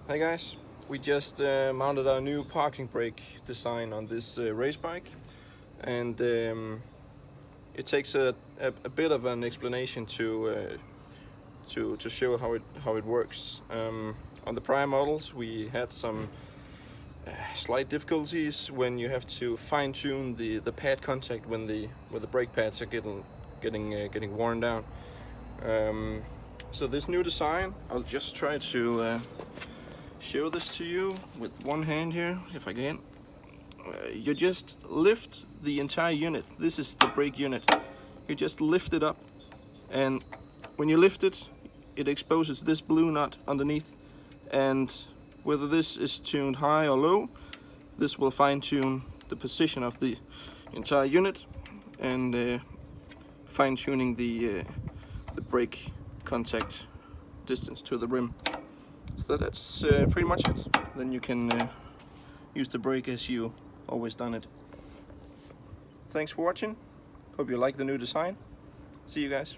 Hey guys, we just mounted our new parking brake design on this race bike, and it takes a bit of an explanation to show how it works. On the prior models, we had some slight difficulties when you have to fine-tune the pad contact when the brake pads are getting worn down. So this new design, I'll just try to show this to you with one hand here, if I can. You just lift the entire unit. This is the brake unit. You just lift it up, and when you lift it, it exposes this blue nut underneath, and whether this is tuned high or low, this will fine-tune the position of the entire unit and fine-tuning the brake contact distance to the rim. So that's pretty much it. Then you can use the brake as you always done it. Thanks for watching. Hope you like the new design. See you guys.